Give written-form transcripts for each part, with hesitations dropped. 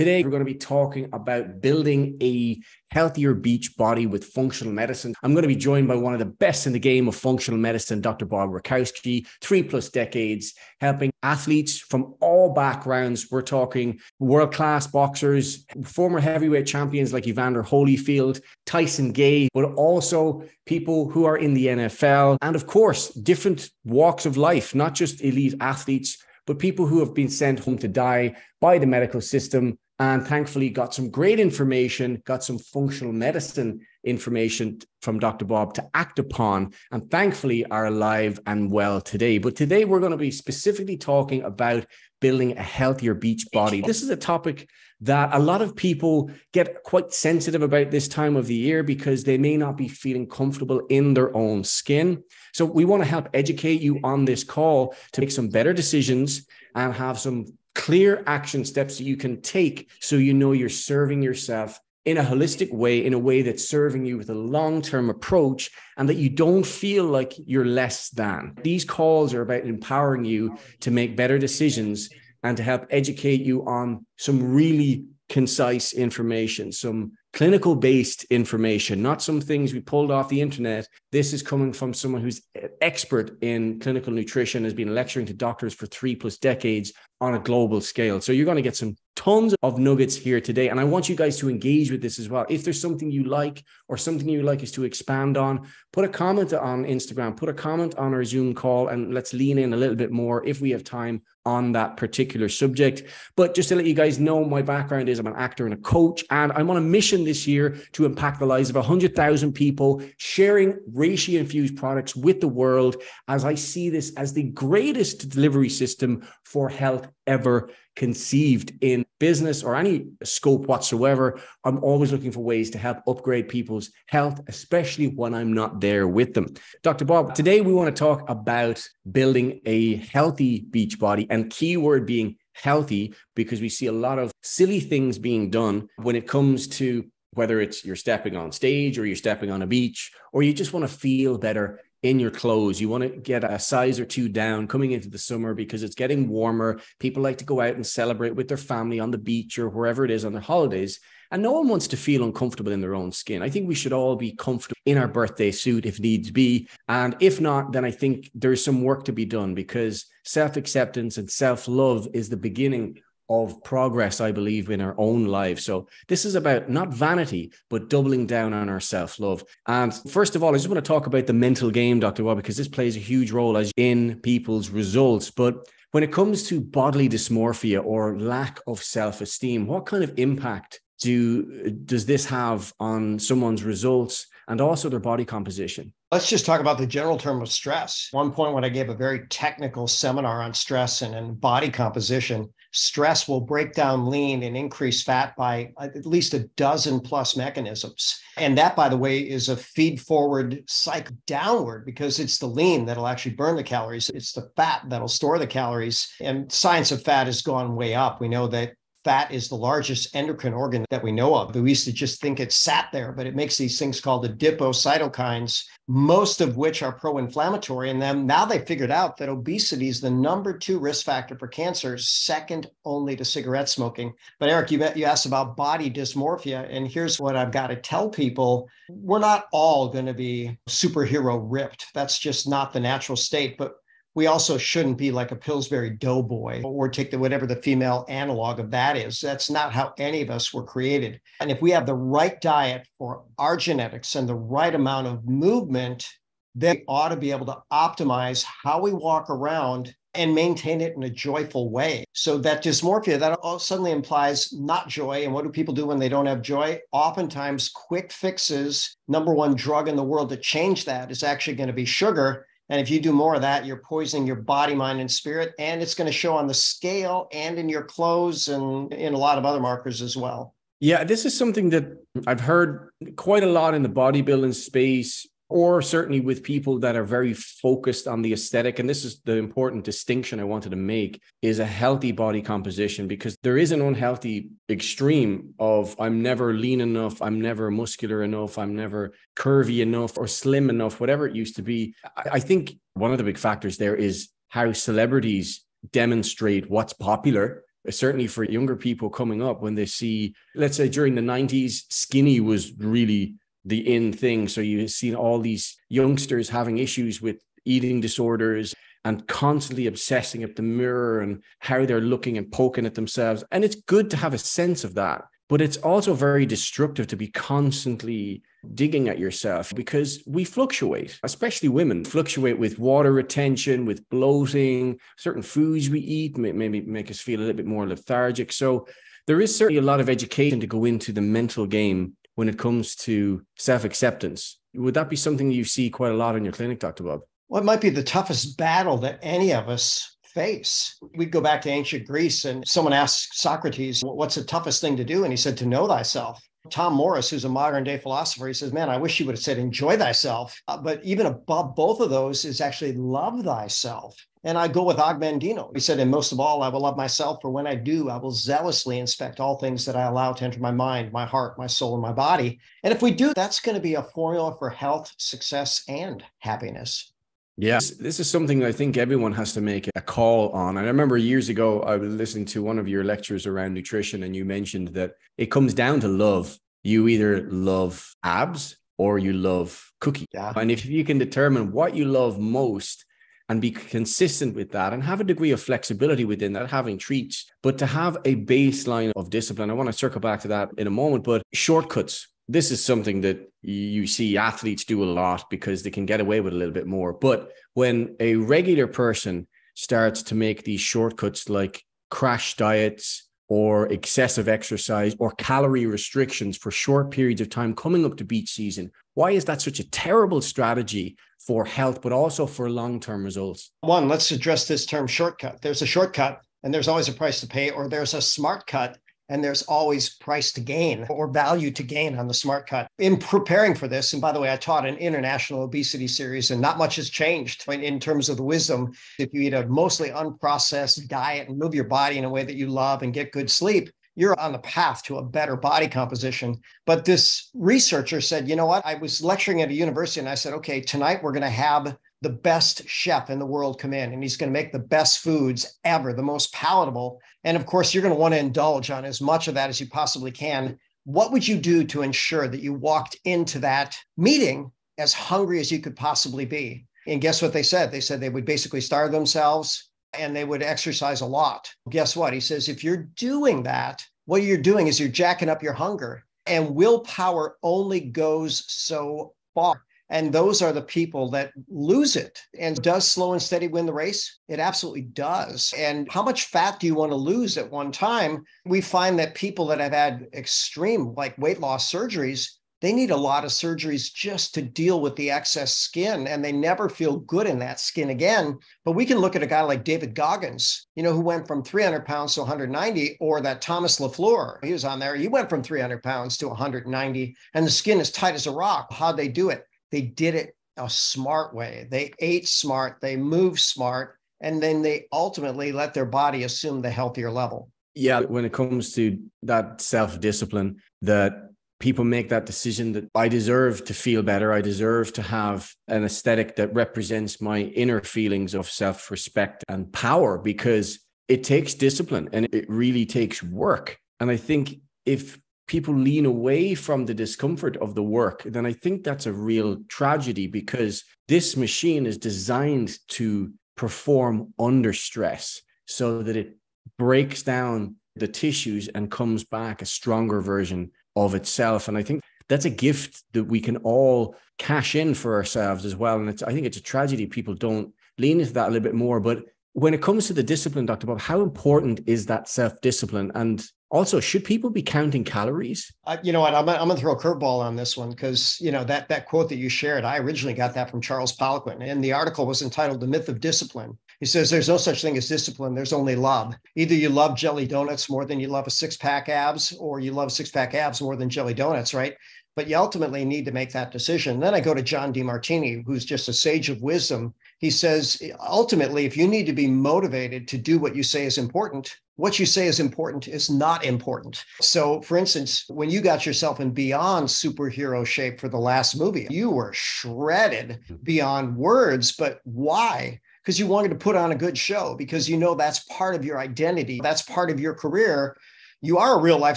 Today, we're going to be talking about building a healthier beach body with functional medicine. I'm going to be joined by one of the best in the game of functional medicine, Dr. Bob Rakowski, 3+ decades, helping athletes from all backgrounds. We're talking world-class boxers, former heavyweight champions like Evander Holyfield, Tyson Gay, but also people who are in the NFL, and of course, different walks of life, not just elite athletes, but people who have been sent home to die by the medical system and thankfully got some great information, got some functional medicine information from Dr. Bob to act upon, and thankfully are alive and well today. But today we're going to be specifically talking about building a healthier beach body. This is a topic that a lot of people get quite sensitive about this time of the year because they may not be feeling comfortable in their own skin. So we want to help educate you on this call to make some better decisions and have some clear action steps that you can take so you know you're serving yourself in a holistic way, in a way that's serving you with a long-term approach and that you don't feel like you're less than. These calls are about empowering you to make better decisions and to help educate you on some really concise information, some clinical-based information, not some things we pulled off the internet. This is coming from someone who's an expert in clinical nutrition, has been lecturing to doctors for 3+ decades on a global scale. So you're going to get some tons of nuggets here today. And I want you guys to engage with this as well. If there's something you like or something you'd like us to expand on, put a comment on Instagram, put a comment on our Zoom call, and let's lean in a little bit more if we have time on that particular subject. But just to let you guys know, my background is I'm an actor and a coach, and I'm on a mission this year to impact the lives of 100,000 people, sharing Reishi infused products with the world, as I see this as the greatest delivery system for health ever conceived in business or any scope whatsoever. I'm always looking for ways to help upgrade people's health, especially when I'm not there with them. Dr. Bob, today we want to talk about building a healthy beach body, and keyword being healthy, because we see a lot of silly things being done when it comes to whether it's you're stepping on stage or you're stepping on a beach, or you just want to feel better in your clothes. You want to get a size or two down coming into the summer because it's getting warmer. People like to go out and celebrate with their family on the beach or wherever it is on their holidays. And no one wants to feel uncomfortable in their own skin. I think we should all be comfortable in our birthday suit if needs be. And if not, then I think there's some work to be done, because self-acceptance and self-love is the beginning of progress, I believe, in our own lives. So this is about not vanity, but doubling down on our self-love. And first of all, I just want to talk about the mental game, Dr. Bob, because this plays a huge role as in people's results. But when it comes to bodily dysmorphia or lack of self-esteem, what kind of impact does this have on someone's results and also their body composition? Let's just talk about the general term of stress. One point when I gave a very technical seminar on stress and body composition, stress will break down lean and increase fat by at least 12+ mechanisms. And that, by the way, is a feed-forward cycle downward, because it's the lean that'll actually burn the calories. It's the fat that'll store the calories. And science of fat has gone way up. We know that fat is the largest endocrine organ that we know of. We used to just think it sat there, but it makes these things called adipocytokines, most of which are pro-inflammatory. And then now they figured out that obesity is the number 2 risk factor for cancer, second only to cigarette smoking. But Eric, you asked about body dysmorphia, and here's what I've got to tell people. We're not all going to be superhero ripped. That's just not the natural state. But we also shouldn't be like a Pillsbury Doughboy or take whatever the female analog of that is. That's not how any of us were created. And if we have the right diet for our genetics and the right amount of movement, then we ought to be able to optimize how we walk around and maintain it in a joyful way. So that dysmorphia, that all suddenly implies not joy. And what do people do when they don't have joy? Oftentimes, quick fixes. Number 1 drug in the world to change that is actually going to be sugar. And if you do more of that, you're poisoning your body, mind, and spirit. And it's going to show on the scale and in your clothes and in a lot of other markers as well. Yeah, this is something that I've heard quite a lot in the bodybuilding space, or certainly with people that are very focused on the aesthetic. And this is the important distinction I wanted to make, is a healthy body composition, because there is an unhealthy extreme of I'm never lean enough, I'm never muscular enough, I'm never curvy enough or slim enough, whatever it used to be. I think one of the big factors there is how celebrities demonstrate what's popular certainly for younger people coming up, when they see, let's say during the 90s, skinny was really the in thing. So you've seen all these youngsters having issues with eating disorders and constantly obsessing at the mirror and how they're looking and poking at themselves. And it's good to have a sense of that, but it's also very destructive to be constantly digging at yourself, because we fluctuate, especially women fluctuate with water retention, with bloating, certain foods we eat maybe make us feel a little bit more lethargic. So there is certainly a lot of education to go into the mental game when it comes to self-acceptance. Would that be something you see quite a lot in your clinic, Dr. Bob? Well, it might be the toughest battle that any of us face. We go back to ancient Greece and someone asked Socrates, what's the toughest thing to do? And he said, to know thyself. Tom Morris, who's a modern day philosopher, he says, man, I wish you would have said, enjoy thyself. But even above both of those is actually love thyself. And I go with Agamemnon. He said, and most of all, I will love myself, for when I do, I will zealously inspect all things that I allow to enter my mind, my heart, my soul, and my body. And if we do, that's going to be a formula for health, success, and happiness. Yes, this is something I think everyone has to make a call on. And I remember years ago, I was listening to one of your lectures around nutrition, and you mentioned that it comes down to love. You either love abs or you love cookie. Yeah. And if you can determine what you love most and be consistent with that and have a degree of flexibility within that, having treats, but to have a baseline of discipline. I want to circle back to that in a moment, but shortcuts. This is something that you see athletes do a lot because they can get away with a little bit more. But when a regular person starts to make these shortcuts like crash diets or excessive exercise or calorie restrictions for short periods of time coming up to beach season, why is that such a terrible strategy for health, but also for long-term results? One, let's address this term shortcut. There's a shortcut and there's always a price to pay, or there's a smart cut and there's always price to gain or value to gain on the smart cut. In preparing for this, and by the way, I taught an international obesity series and not much has changed in terms of the wisdom. If you eat a mostly unprocessed diet and move your body in a way that you love and get good sleep, you're on the path to a better body composition. But this researcher said, you know what? I was lecturing at a university and I said, okay, tonight we're going to have the best chef in the world come in, and he's going to make the best foods ever, the most palatable. And of course, you're going to want to indulge on as much of that as you possibly can. What would you do to ensure that you walked into that meeting as hungry as you could possibly be? And guess what they said? They said they would basically starve themselves and they would exercise a lot. Guess what? He says, if you're doing that, what you're doing is you're jacking up your hunger, and willpower only goes so far. And those are the people that lose it. And does slow and steady win the race? It absolutely does. And how much fat do you want to lose at one time? We find that people that have had extreme, like weight loss surgeries, they need a lot of surgeries just to deal with the excess skin, and they never feel good in that skin again. But we can look at a guy like David Goggins, who went from 300 pounds to 190, or that Thomas LaFleur, he was on there. He went from 300 pounds to 190, and the skin is tight as a rock. How'd they do it? They did it a smart way. They ate smart, they moved smart, and then they ultimately let their body assume the healthier level. Yeah, when it comes to that self-discipline, that people make that decision that I deserve to feel better. I deserve to have an aesthetic that represents my inner feelings of self-respect and power, because it takes discipline and it really takes work. And I think if people lean away from the discomfort of the work, then I think that's a real tragedy, because this machine is designed to perform under stress so that it breaks down the tissues and comes back a stronger version of itself. And I think that's a gift that we can all cash in for ourselves as well. And I think it's a tragedy people don't lean into that a little bit more. But when it comes to the discipline, Dr. Bob, how important is that self-discipline? And also, should people be counting calories? You know what? I'm going to throw a curveball on this one, because, that quote that you shared, I originally got that from Charles Poliquin, and the article was entitled The Myth of Discipline. He says, there's no such thing as discipline. There's only love. Either you love jelly donuts more than you love a six-pack abs, or you love six-pack abs more than jelly donuts, right? But you ultimately need to make that decision. Then I go to John DeMartini, who's just a sage of wisdom. He says, ultimately, if you need to be motivated to do what you say is important, what you say is important is not important. So, for instance, when you got yourself in beyond superhero shape for the last movie, you were shredded beyond words. But why? because you wanted to put on a good show, because you know that's part of your identity. That's part of your career. You are a real life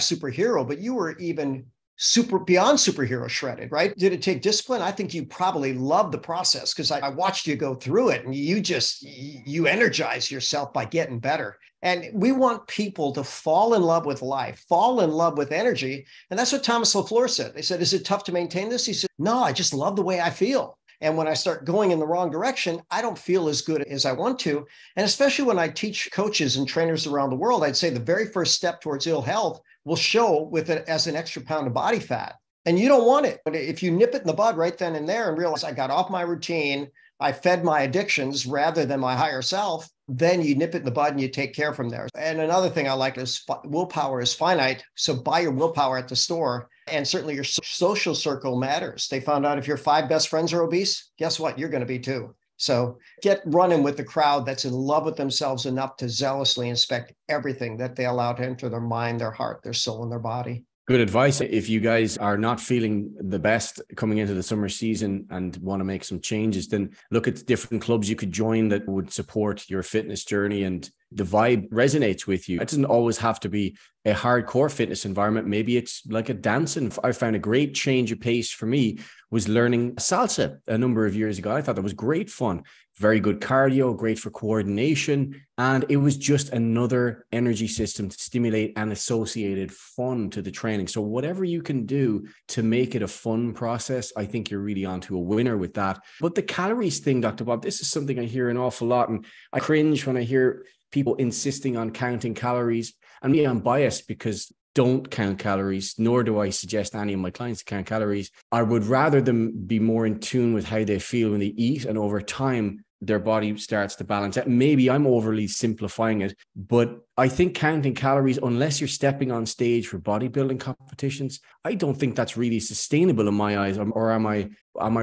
superhero, but you were even beyond superhero shredded, right? Did it take discipline? I think you probably loved the process, because I watched you go through it, and you energize yourself by getting better. And we want people to fall in love with life, fall in love with energy. And that's what Thomas LaFleur said. They said, is it tough to maintain this? He said, no, I just love the way I feel. And when I start going in the wrong direction, I don't feel as good as I want to. And especially when I teach coaches and trainers around the world, I'd say the very first step towards ill health will show with it as an extra pound of body fat. And you don't want it. But if you nip it in the bud right then and there and realize I got off my routine, I fed my addictions rather than my higher self, then you nip it in the bud and you take care from there. And another thing I like is willpower is finite. So buy your willpower at the store. And certainly your social circle matters. They found out if your 5 best friends are obese, guess what? You're going to be too. So get running with the crowd that's in love with themselves enough to zealously inspect everything that they allow to enter their mind, their heart, their soul, and their body. Good advice. If you guys are not feeling the best coming into the summer season and want to make some changes, then look at different clubs you could join that would support your fitness journey and the vibe resonates with you. It doesn't always have to be a hardcore fitness environment. Maybe it's like a dancing. I found a great change of pace for me was learning salsa a number of years ago. I thought that was great fun. Very good cardio, great for coordination. And it was just another energy system to stimulate and associated fun to the training. So whatever you can do to make it a fun process, I think you're really onto a winner with that. But the calories thing, Dr. Bob, this is something I hear an awful lot. And I cringe when I hear people insisting on counting calories. And me, I'm biased because don't count calories, nor do I suggest any of my clients to count calories. I would rather them be more in tune with how they feel when they eat, and over time, their body starts to balance out. Maybe I'm overly simplifying it, but I think counting calories, unless you're stepping on stage for bodybuilding competitions, I don't think that's really sustainable in my eyes. Or am I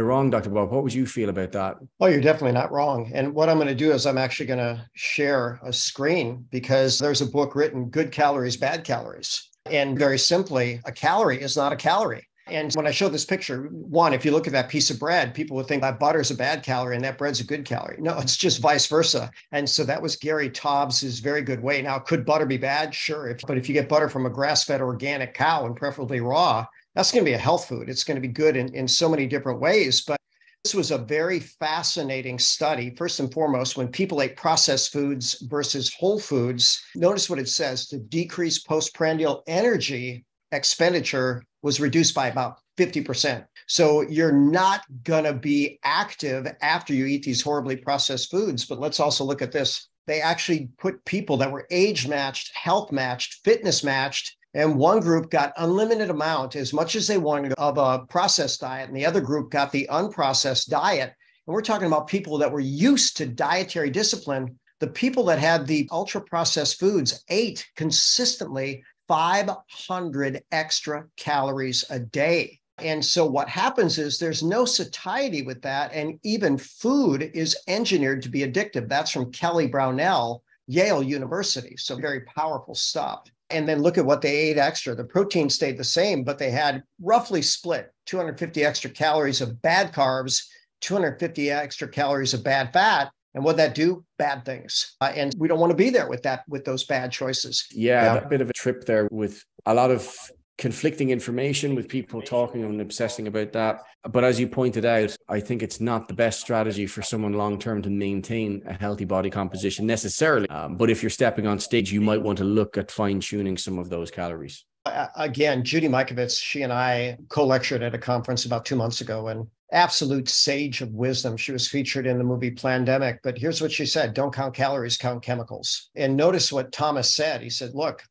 wrong, Dr. Bob? What would you feel about that? Oh, you're definitely not wrong. And what I'm going to do is I'm actually going to share a screen, because there's a book written, Good Calories, Bad Calories. And very simply, a calorie is not a calorie. And when I show this picture, one, if you look at that piece of bread, people would think that butter's a bad calorie and that bread's a good calorie. No, it's just vice versa. And so that was Gary Taubes' very good way. Now, could butter be bad? Sure. But if you get butter from a grass-fed organic cow and preferably raw, that's going to be a health food. It's going to be good in so many different ways. But this was a very fascinating study. First and foremost, when people ate processed foods versus whole foods, notice what it says: the decreased postprandial energy expenditure was reduced by about 50%. So you're not going to be active after you eat these horribly processed foods. But let's also look at this. They actually put people that were age matched, health matched, fitness matched, and one group got unlimited amount, as much as they wanted, of a processed diet, and the other group got the unprocessed diet. And we're talking about people that were used to dietary discipline. The people that had the ultra processed foods ate consistently 500 extra calories a day. And so what happens is there's no satiety with that. And even food is engineered to be addictive. That's from Kelly Brownell, Yale University. So very powerful stuff. And then look at what they ate extra. The protein stayed the same, but they had roughly split 250 extra calories of bad carbs, 250 extra calories of bad fat. And what'd that do? Bad things. And we don't want to be there with those bad choices. Yeah, a bit of a trip there with a lot of conflicting information, with people talking and obsessing about that. But as you pointed out, I think it's not the best strategy for someone long-term to maintain a healthy body composition necessarily. But if you're stepping on stage, you might want to look at fine-tuning some of those calories. Again, Judy Mikovits, she and I co-lectured at a conference about 2 months ago, and absolute sage of wisdom. She was featured in the movie Plandemic, but here's what she said: don't count calories, count chemicals. And notice what Thomas said. He said, look,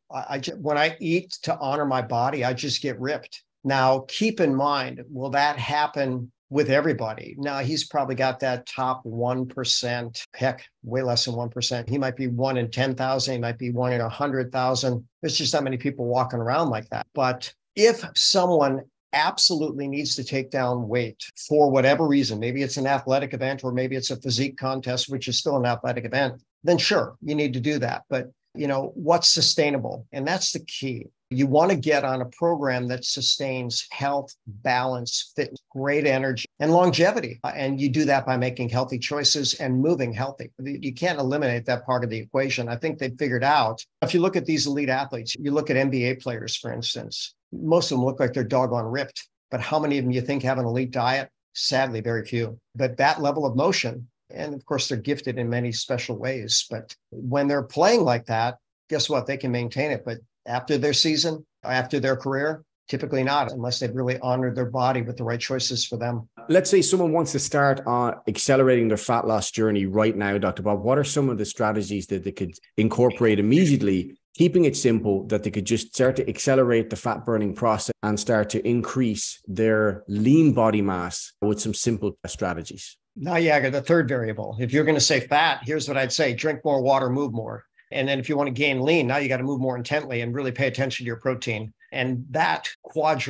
when I eat to honor my body, I just get ripped. Now, keep in mind, will that happen with everybody? Now, he's probably got that top 1%, heck, way less than 1%. He might be 1 in 10,000. He might be 1 in 100,000. There's just not many people walking around like that. But if someone absolutely needs to take down weight for whatever reason, maybe it's an athletic event, or maybe it's a physique contest, which is still an athletic event, then sure, you need to do that. But, what's sustainable? And that's the key. You want to get on a program that sustains health, balance, fitness, great energy, and longevity. And you do that by making healthy choices and moving healthy. You can't eliminate that part of the equation. I think they figured out, if you look at these elite athletes, you look at NBA players, for instance, most of them look like they're doggone ripped. But how many of them you think have an elite diet? Sadly, very few. But that level of motion, and of course, they're gifted in many special ways. But when they're playing like that, guess what? They can maintain it. But after their season, after their career, typically not, unless they've really honored their body with the right choices for them. Let's say someone wants to start on accelerating their fat loss journey right now, Dr. Bob. What are some of the strategies that they could incorporate immediately, keeping it simple, that they could just start to accelerate the fat burning process and start to increase their lean body mass with some simple strategies? Now, yeah, the third variable. If you're going to say fat, here's what I'd say: drink more water, move more. And then if you want to gain lean, now you got to move more intently and really pay attention to your protein. And that quad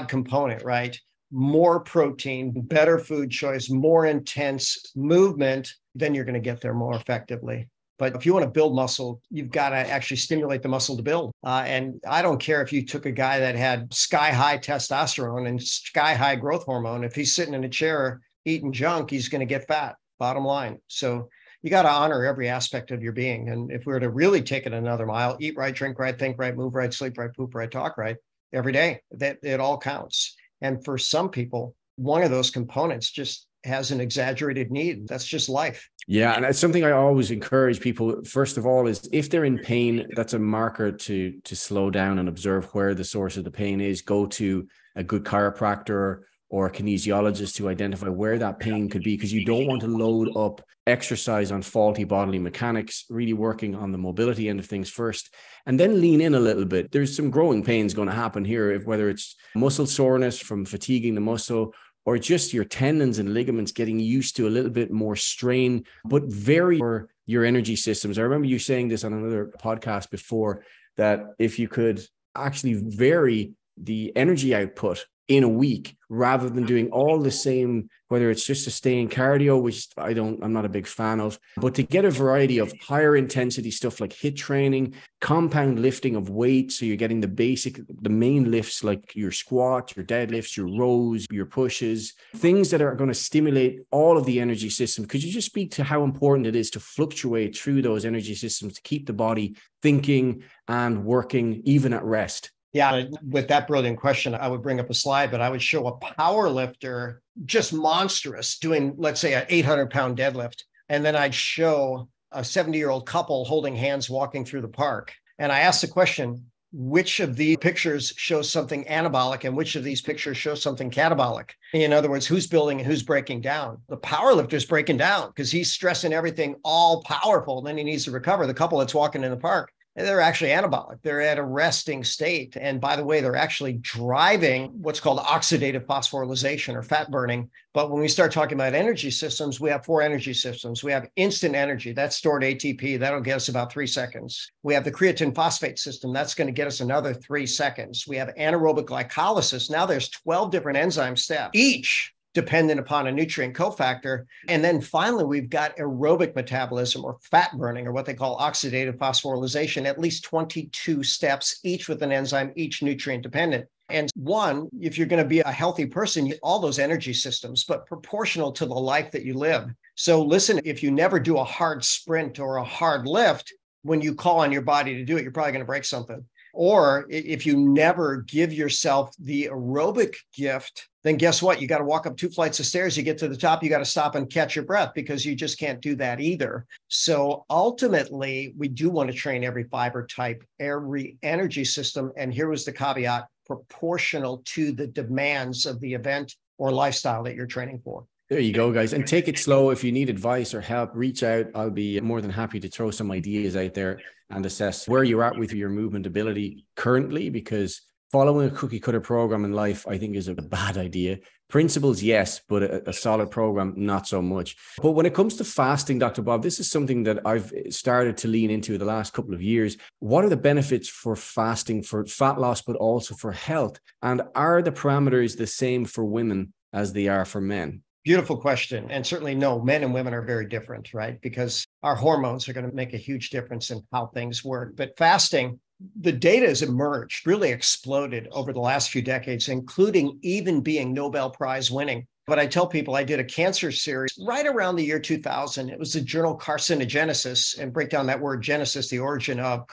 component, right? More protein, better food choice, more intense movement, then you're going to get there more effectively. But if you want to build muscle, you've got to actually stimulate the muscle to build. And I don't care if you took a guy that had sky high testosterone and sky high growth hormone. If he's sitting in a chair eating junk, he's going to get fat, bottom line. So you got to honor every aspect of your being. And if we were to really take it another mile, eat right, drink right, think right, move right, sleep right, poop right, talk right, every day, that it all counts. And for some people, one of those components just has an exaggerated need. That's just life. Yeah. And that's something I always encourage people. First of all, is if they're in pain, that's a marker to slow down and observe where the source of the pain is. Go to a good chiropractor or a kinesiologist to identify where that pain could be, because you don't want to load up exercise on faulty bodily mechanics, really working on the mobility end of things first, and then lean in a little bit. There's some growing pains going to happen here, whether it's muscle soreness from fatiguing the muscle, or just your tendons and ligaments getting used to a little bit more strain, but vary your energy systems. I remember you saying this on another podcast before, that if you could actually vary the energy output in a week, rather than doing all the same, whether it's just sustained cardio, which I'm not a big fan of, but to get a variety of higher intensity stuff like HIIT training, compound lifting of weight. So you're getting the main lifts like your squat, your deadlifts, your rows, your pushes, things that are going to stimulate all of the energy system. Could you just speak to how important it is to fluctuate through those energy systems to keep the body thinking and working even at rest? Yeah, with that brilliant question, I would bring up a slide, but I would show a power lifter, just monstrous, doing, let's say, an 800-pound deadlift. And then I'd show a 70-year-old couple holding hands walking through the park. And I asked the question, which of these pictures shows something anabolic and which of these pictures shows something catabolic? In other words, who's building and who's breaking down? The power lifter's breaking down because he's stressing everything all powerful. And then he needs to recover. The couple that's walking in the park, they're actually anabolic. They're at a resting state. And by the way, they're actually driving what's called oxidative phosphorylation or fat burning. But when we start talking about energy systems, we have 4 energy systems. We have instant energy, that's stored ATP. That'll get us about 3 seconds. We have the creatine phosphate system. That's going to get us another 3 seconds. We have anaerobic glycolysis. Now there's 12 different enzyme steps, each dependent upon a nutrient cofactor. And then finally, we've got aerobic metabolism or fat burning, or what they call oxidative phosphorylation, at least 22 steps, each with an enzyme, each nutrient dependent. And one, if you're going to be a healthy person, you all those energy systems, but proportional to the life that you live. So listen, if you never do a hard sprint or a hard lift, when you call on your body to do it, you're probably going to break something. Or if you never give yourself the aerobic gift, then guess what? You got to walk up 2 flights of stairs. You get to the top, you got to stop and catch your breath because you just can't do that either. So ultimately, we do want to train every fiber type, every energy system. And here was the caveat: proportional to the demands of the event or lifestyle that you're training for. There you go, guys. And take it slow. If you need advice or help, reach out. I'll be more than happy to throw some ideas out there and assess where you're at with your movement ability currently, because following a cookie cutter program in life, I think, is a bad idea. Principles, yes, but a solid program, not so much. But when it comes to fasting, Dr. Bob, this is something that I've started to lean into the last couple of years. What are the benefits for fasting for fat loss, but also for health? And are the parameters the same for women as they are for men? Beautiful question. And certainly, no, men and women are very different, right? Because our hormones are going to make a huge difference in how things work. But fasting, the data has emerged, really exploded over the last few decades, including even being Nobel Prize winning. But I tell people I did a cancer series right around the year 2000. It was the journal Carcinogenesis, and break down that word genesis, the origin of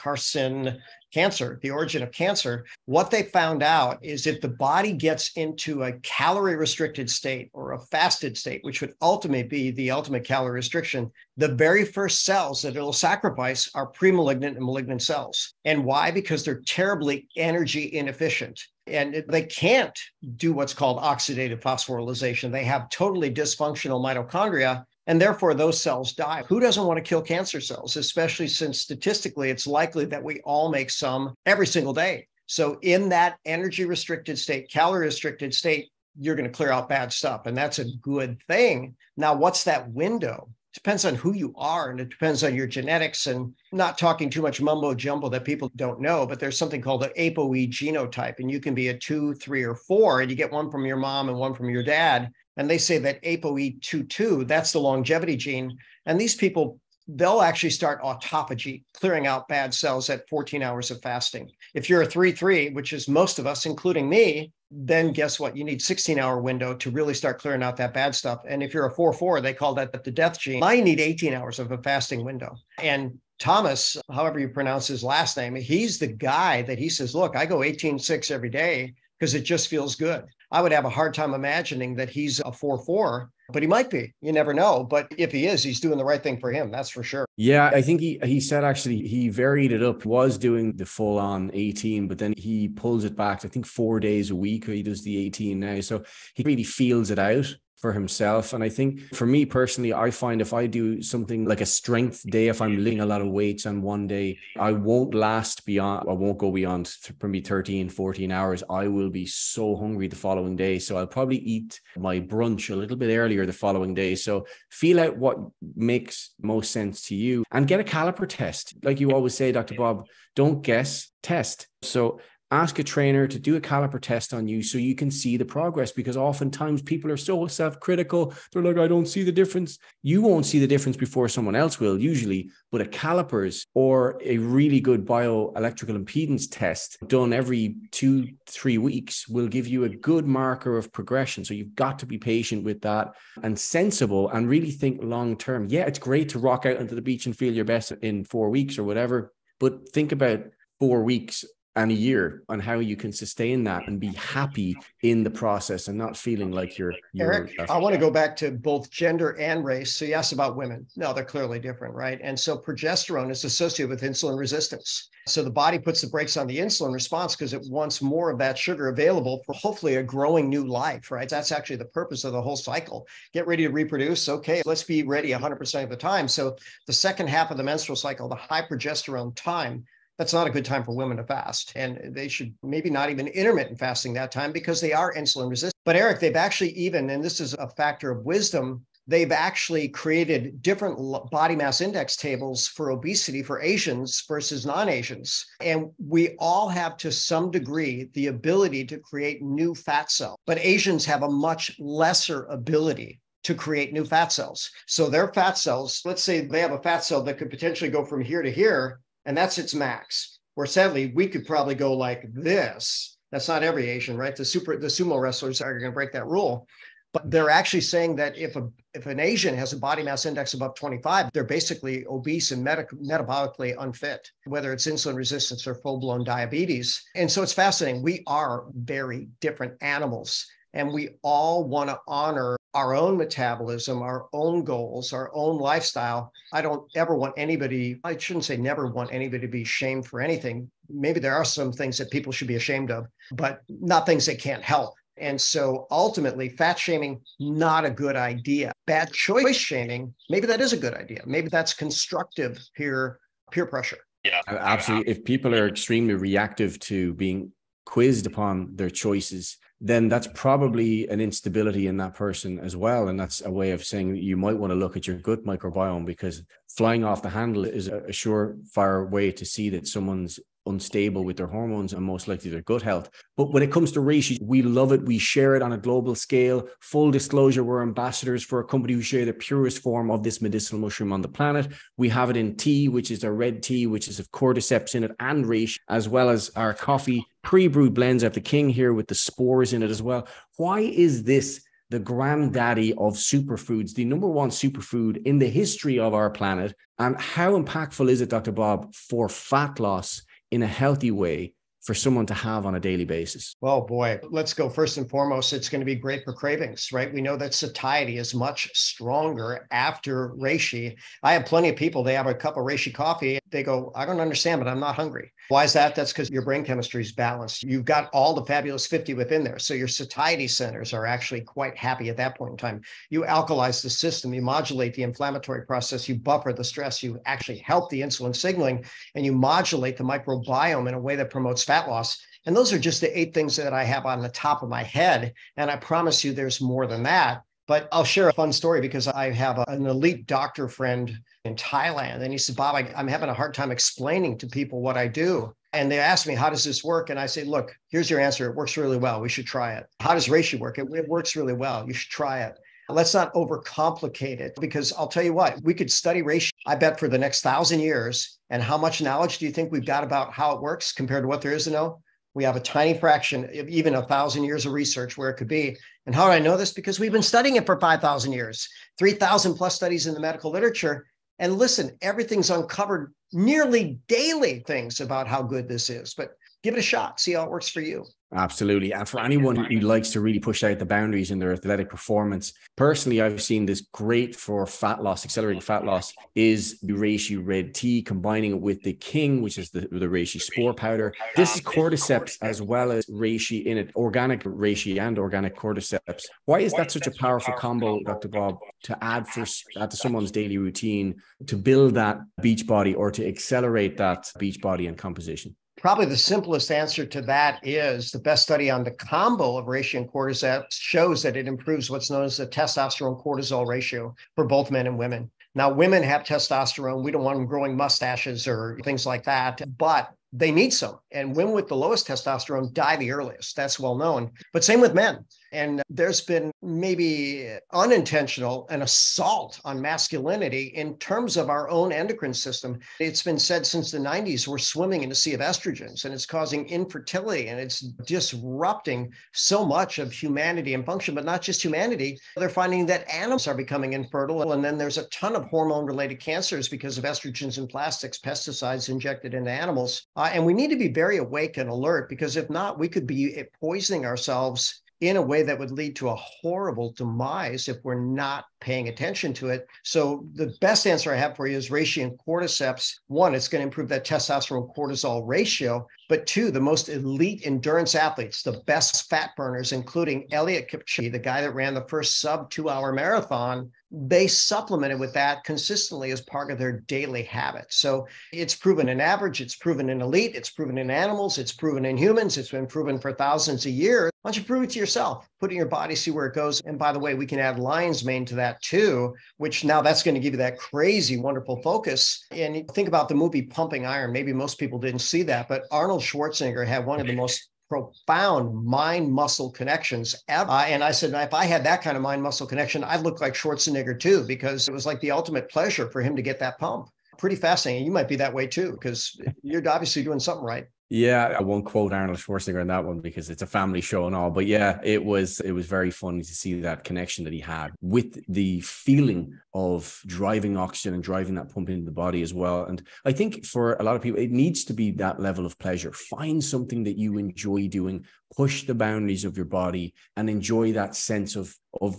cancer, the origin of cancer. What they found out is if the body gets into a calorie restricted state or a fasted state, which would ultimately be the ultimate calorie restriction, the very first cells that it'll sacrifice are pre-malignant and malignant cells. And why? Because they're terribly energy inefficient. And they can't do what's called oxidative phosphorylation. They have totally dysfunctional mitochondria, and therefore those cells die. Who doesn't want to kill cancer cells, especially since statistically it's likely that we all make some every single day. So in that energy restricted state, calorie restricted state, you're going to clear out bad stuff. And that's a good thing. Now, what's that window? Depends on who you are, and it depends on your genetics, and not talking too much mumbo jumbo that people don't know, but there's something called the ApoE genotype, and you can be a 2, 3, or 4, and you get one from your mom and one from your dad. And they say that ApoE22, that's the longevity gene. And these people, they'll actually start autophagy, clearing out bad cells at 14 hours of fasting. If you're a 3-3, which is most of us, including me, then guess what? You need 16-hour window to really start clearing out that bad stuff. And if you're a 4-4, they call that the death gene. Now you need 18 hours of a fasting window. And Thomas, however you pronounce his last name, he's the guy that he says, look, I go 18-6 every day because it just feels good. I would have a hard time imagining that he's a 4-4, but he might be. You never know. But if he is, he's doing the right thing for him. That's for sure. Yeah, I think he said actually he varied it up, was doing the full on 18, but then he pulls it back. I think 4 days a week. He does the 18 now. So he really feels it out for himself. And I think for me personally, I find if I do something like a strength day, if I'm lifting a lot of weights on one day, I won't go beyond maybe 13, 14 hours. I will be so hungry the following day. So I'll probably eat my brunch a little bit earlier the following day. So feel out what makes most sense to you and get a caliper test. Like you always say, Dr. Bob, don't guess, test. So ask a trainer to do a caliper test on you so you can see the progress, because oftentimes people are so self-critical. They're like, I don't see the difference. You won't see the difference before someone else will usually, but a calipers or a really good bioelectrical impedance test done every 2-3 weeks will give you a good marker of progression. So you've got to be patient with that and sensible and really think long-term. Yeah, it's great to rock out onto the beach and feel your best in 4 weeks or whatever, but think about 4 weeks and a year on how you can sustain that and be happy in the process and not feeling like you're Eric, I want to go back to both gender and race. So you asked about women. No, they're clearly different, right? And so progesterone is associated with insulin resistance. So the body puts the brakes on the insulin response because it wants more of that sugar available for hopefully a growing new life, right? That's actually the purpose of the whole cycle. Get ready to reproduce. Okay, let's be ready 100% of the time. So the second half of the menstrual cycle, the high progesterone time, that's not a good time for women to fast. And they should maybe not even intermittent fasting that time because they are insulin resistant. But Eric, they've actually and this is a factor of wisdom, they've actually created different body mass index tables for obesity for Asians versus non-Asians. And we all have to some degree the ability to create new fat cells, but Asians have a much lesser ability to create new fat cells. So their fat cells, let's say they have a fat cell that could potentially go from here to here, and that's its max. Where sadly, we could probably go like this. That's not every Asian, right? The sumo wrestlers are going to break that rule. But they're actually saying that if an Asian has a body mass index above 25, they're basically obese and metabolically unfit, whether it's insulin resistance or full-blown diabetes. And so it's fascinating. We are very different animals, and we all want to honor our own metabolism, our own goals, our own lifestyle. I don't ever want anybody, I shouldn't say never want anybody to be shamed for anything. Maybe there are some things that people should be ashamed of, but not things they can't help. And so ultimately, fat shaming, not a good idea. Bad choice shaming, maybe that is a good idea. Maybe that's constructive peer pressure. Yeah, absolutely. If people are extremely reactive to being quizzed upon their choices, then that's probably an instability in that person as well. And that's a way of saying you might want to look at your gut microbiome, because flying off the handle is a surefire way to see that someone's unstable with their hormones and most likely their gut health. But when it comes to reishi, we love it. We share it on a global scale. Full disclosure, we're ambassadors for a company who share the purest form of this medicinal mushroom on the planet. We have it in tea, which is a red tea, which is of cordyceps in it and reishi, as well as our coffee pre-brewed blends. I have the king here with the spores in it as well. Why is this the granddaddy of superfoods, the number one superfood in the history of our planet? And how impactful is it, Dr. Bob, for fat loss in a healthy way for someone to have on a daily basis? Well, boy, let's go first and foremost. It's going to be great for cravings, right? We know that satiety is much stronger after reishi. I have plenty of people, they have a cup of reishi coffee. They go, I don't understand, but I'm not hungry. Why is that? That's because your brain chemistry is balanced. You've got all the fabulous 50 within there. So your satiety centers are actually quite happy at that point in time. You alkalize the system, you modulate the inflammatory process, you buffer the stress, you actually help the insulin signaling, and you modulate the microbiome in a way that promotes fat loss. And those are just the 8 things that I have on the top of my head. And I promise you there's more than that. But I'll share a fun story because I have an elite doctor friend in Thailand. And he said, Bob, I'm having a hard time explaining to people what I do. And they asked me, how does this work? And I say, look, here's your answer. It works really well. We should try it. How does reishi work? It works really well. You should try it. Let's not overcomplicate it, because I'll tell you what, we could study reishi, I bet, for the next 1,000 years. And how much knowledge do you think we've got about how it works compared to what there is to know? We have a tiny fraction of even 1,000 years of research where it could be. And how do I know this? Because we've been studying it for 5,000 years, 3,000 plus studies in the medical literature. And listen, everything's uncovered nearly daily things about how good this is. But give it a shot. See how it works for you. Absolutely. And for anyone who likes to really push out the boundaries in their athletic performance, personally, I've seen this great for fat loss, accelerating fat loss, is the reishi red tea, combining it with the king, which is the reishi spore powder. This is cordyceps as well as reishi in it, organic reishi and organic cordyceps. Why is that such a powerful combo, Dr. Bob, to add to someone's daily routine to build that beach body or to accelerate that beach body and composition? Probably the simplest answer to that is the best study on the combo of reishi and cordyceps shows that it improves what's known as the testosterone cortisol ratio for both men and women. Now, women have testosterone. We don't want them growing mustaches or things like that, but they need some. And women with the lowest testosterone die the earliest. That's well known. But same with men. And there's been maybe unintentional an assault on masculinity in terms of our own endocrine system. It's been said since the 90s, we're swimming in a sea of estrogens, and it's causing infertility, and it's disrupting so much of humanity and function, but not just humanity. They're finding that animals are becoming infertile. And then there's a ton of hormone-related cancers because of estrogens and plastics, pesticides injected into animals. And we need to be very awake and alert, because if not, we could be poisoning ourselves in a way that would lead to a horrible demise if we're not paying attention to it. So the best answer I have for you is reishi and cordyceps. 1, it's going to improve that testosterone cortisol ratio. But 2, the most elite endurance athletes, the best fat burners, including Eliud Kipchoge, the guy that ran the first sub 2-hour marathon, they supplemented with that consistently as part of their daily habits. So it's proven in average, it's proven in elite, it's proven in animals, it's proven in humans, it's been proven for thousands of years. Why don't you prove it to yourself? Put it in your body, see where it goes. And by the way, we can add lion's mane to that too, which now that's going to give you that crazy, wonderful focus. And think about the movie Pumping Iron. Maybe most people didn't see that, but Arnold Schwarzenegger had one of the most profound mind-muscle connections ever. And I said, if I had that kind of mind-muscle connection, I'd look like Schwarzenegger too, because it was like the ultimate pleasure for him to get that pump. Pretty fascinating. You might be that way too, because you're obviously doing something right. Yeah, I won't quote Arnold Schwarzenegger on that one because it's a family show and all. But yeah, it was very funny to see that connection that he had with the feeling of driving oxygen and driving that pump into the body as well. And I think for a lot of people, it needs to be that level of pleasure. Find something that you enjoy doing, push the boundaries of your body, and enjoy that sense of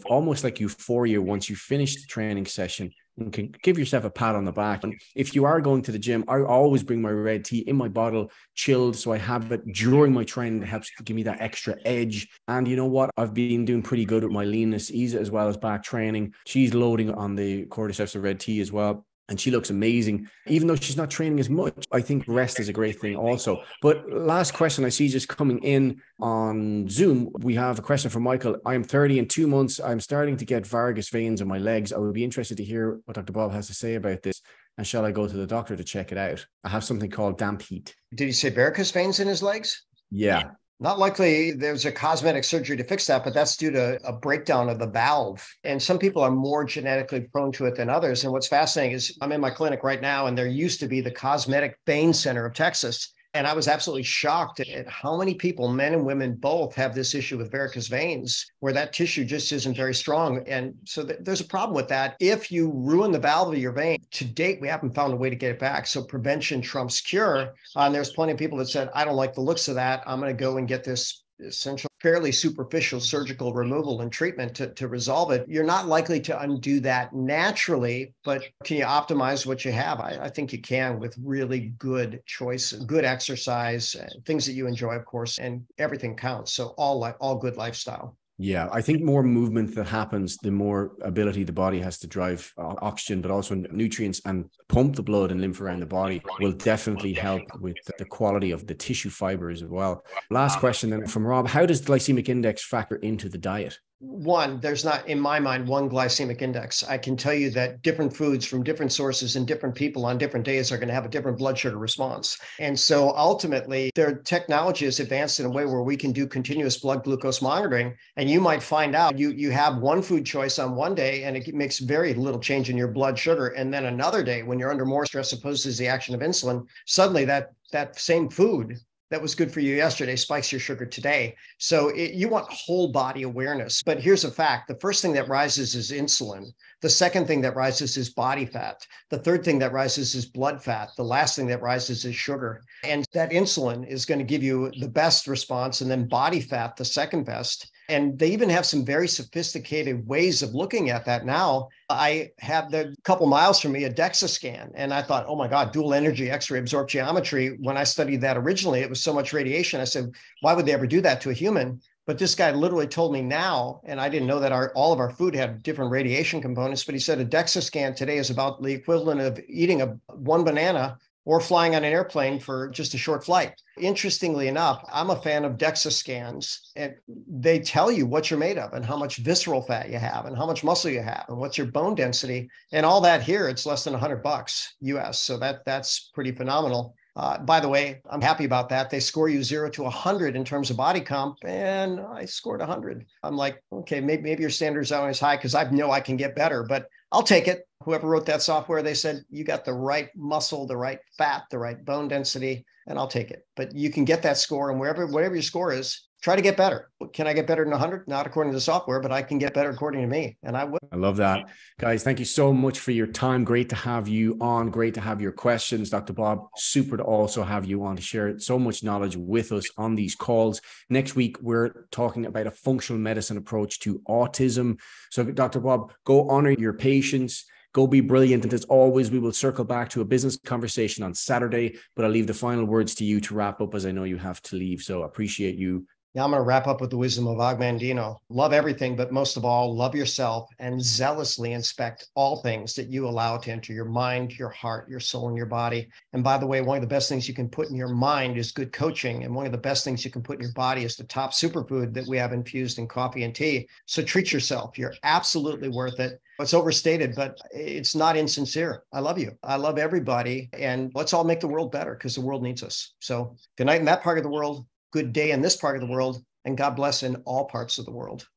almost like euphoria once you finish the training session. And can give yourself a pat on the back. And if you are going to the gym, I always bring my red tea in my bottle, chilled, so I have it during my training. It helps to give me that extra edge. And you know what? I've been doing pretty good with my leanness, Isa, as well as back training. She's loading on the cordyceps of red tea as well. And she looks amazing, even though she's not training as much. I think rest is a great thing also. But last question I see just coming in on Zoom. We have a question from Michael. I am 30 in 2 months. I'm starting to get varicose veins on my legs. I would be interested to hear what Dr. Bob has to say about this. And shall I go to the doctor to check it out? I have something called damp heat. Did he say varicose veins in his legs? Yeah. Not likely there's a cosmetic surgery to fix that, but that's due to a breakdown of the valve. And some people are more genetically prone to it than others. And what's fascinating is I'm in my clinic right now, and there used to be the Cosmetic Vein Center of Texas. And I was absolutely shocked at how many people, men and women both, have this issue with varicose veins, where that tissue just isn't very strong. And so there's a problem with that. If you ruin the valve of your vein, to date, we haven't found a way to get it back. So prevention trumps cure. And there's plenty of people that said, I don't like the looks of that. I'm going to go and get this essential, fairly superficial surgical removal and treatment to resolve it. You're not likely to undo that naturally, but can you optimize what you have? I think you can, with really good choices, good exercise, things that you enjoy, of course, and everything counts. So all good lifestyle. Yeah, I think more movement that happens, the more ability the body has to drive oxygen, but also nutrients, and pump the blood and lymph around the body will definitely help with the quality of the tissue fibers as well. Last question then from Rob: how does glycemic index factor into the diet? One, there's not, in my mind, one glycemic index. I can tell you that different foods from different sources and different people on different days are going to have a different blood sugar response. And so ultimately, their technology is advanced in a way where we can do continuous blood glucose monitoring. And you might find out you have one food choice on one day and it makes very little change in your blood sugar. And then another day, when you're under more stress, opposes the action of insulin, suddenly that same food that was good for you yesterday spikes your sugar today. So you want whole body awareness. But here's a fact. The first thing that rises is insulin. The second thing that rises is body fat. The third thing that rises is blood fat. The last thing that rises is sugar. And that insulin is going to give you the best response, and then body fat, the second best. And they even have some very sophisticated ways of looking at that now. I have a couple miles from me a DEXA scan, and I thought, oh my God, dual energy X-ray absorption geometry. When I studied that originally, it was so much radiation. I said, why would they ever do that to a human? But this guy literally told me now, and I didn't know that all of our food had different radiation components, but he said a DEXA scan today is about the equivalent of eating one banana or flying on an airplane for just a short flight. Interestingly enough, I'm a fan of DEXA scans, and they tell you what you're made of and how much visceral fat you have and how much muscle you have and what's your bone density, and all that here. It's less than $100 US. So that's pretty phenomenal. By the way, I'm happy about that. They score you 0 to 100 in terms of body comp, and I scored 100. I'm like, okay, maybe your standards aren't as high because I know I can get better, but I'll take it. Whoever wrote that software, they said, you got the right muscle, the right fat, the right bone density, and I'll take it. But you can get that score, and whatever your score is, try to get better. Can I get better than 100? Not according to the software, but I can get better according to me, and I will. I love that. Guys, thank you so much for your time. Great to have you on. Great to have your questions, Dr. Bob. Super to also have you on to share so much knowledge with us on these calls. Next week, we're talking about a functional medicine approach to autism. So, Dr. Bob, go honor your patients. Go be brilliant. And as always, we will circle back to a business conversation on Saturday, but I'll leave the final words to you to wrap up, as I know you have to leave. So appreciate you. Now I'm going to wrap up with the wisdom of Agmandino. Love everything, but most of all, love yourself, and zealously inspect all things that you allow to enter your mind, your heart, your soul, and your body. And by the way, one of the best things you can put in your mind is good coaching. And one of the best things you can put in your body is the top superfood that we have infused in coffee and tea. So treat yourself. You're absolutely worth it. It's overstated, but it's not insincere. I love you. I love everybody. And let's all make the world better, because the world needs us. So good night in that part of the world. Good day in this part of the world, and God bless in all parts of the world.